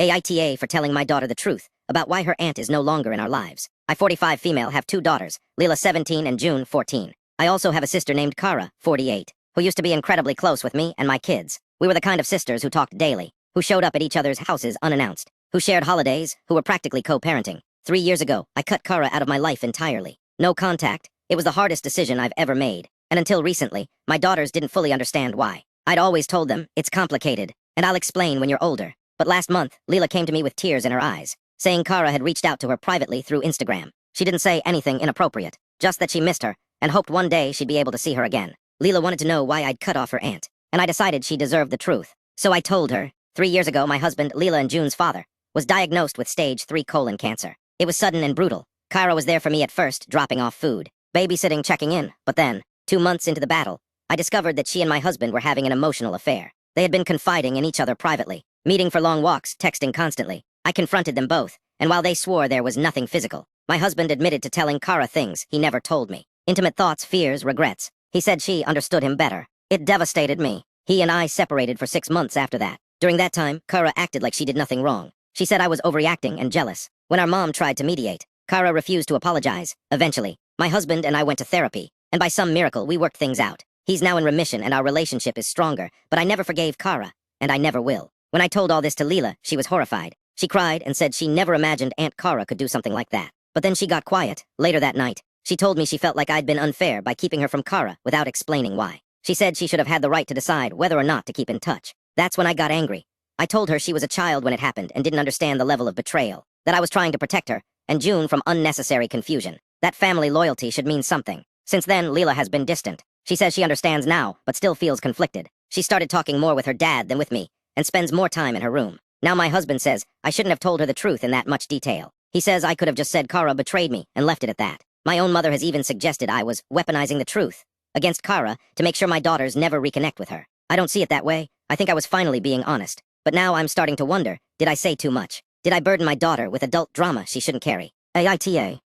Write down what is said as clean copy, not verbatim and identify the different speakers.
Speaker 1: AITA for telling my daughter the truth about why her aunt is no longer in our lives. I, 45 female, have 2 daughters, Leela 17 and June 14. I also have a sister named Kara, 48, who used to be incredibly close with me and my kids. We were the kind of sisters who talked daily, who showed up at each other's houses unannounced, who shared holidays, who were practically co-parenting. 3 years ago, I cut Kara out of my life entirely. No contact. It was the hardest decision I've ever made, and until recently, my daughters didn't fully understand why. I'd always told them, it's complicated, and I'll explain when you're older. But last month, Leela came to me with tears in her eyes, saying Kara had reached out to her privately through Instagram. She didn't say anything inappropriate, just that she missed her, and hoped one day she'd be able to see her again. Leela wanted to know why I'd cut off her aunt, and I decided she deserved the truth. So I told her. 3 years ago, my husband, Leela and June's father, was diagnosed with stage 3 colon cancer. It was sudden and brutal. Kara was there for me at first, dropping off food, babysitting, checking in, but then, 2 months into the battle, I discovered that she and my husband were having an emotional affair. They had been confiding in each other privately, meeting for long walks, texting constantly. I confronted them both, and while they swore there was nothing physical, my husband admitted to telling Kara things he never told me. Intimate thoughts, fears, regrets. He said she understood him better. It devastated me. He and I separated for 6 months after that. During that time, Kara acted like she did nothing wrong. She said I was overreacting and jealous. When our mom tried to mediate, Kara refused to apologize. Eventually, my husband and I went to therapy, and by some miracle we worked things out. He's now in remission and our relationship is stronger, but I never forgave Kara, and I never will. When I told all this to Leela, she was horrified. She cried and said she never imagined Aunt Kara could do something like that. But then she got quiet. Later that night, she told me she felt like I'd been unfair by keeping her from Kara without explaining why. She said she should have had the right to decide whether or not to keep in touch. That's when I got angry. I told her she was a child when it happened and didn't understand the level of betrayal, that I was trying to protect her, and June from unnecessary confusion. That family loyalty should mean something. Since then, Leela has been distant. She says she understands now, but still feels conflicted. She started talking more with her dad than with me, and spends more time in her room. Now my husband says I shouldn't have told her the truth in that much detail. He says I could have just said Kara betrayed me and left it at that. My own mother has even suggested I was weaponizing the truth against Kara to make sure my daughters never reconnect with her. I don't see it that way. I think I was finally being honest. But now I'm starting to wonder, did I say too much? Did I burden my daughter with adult drama she shouldn't carry? AITA.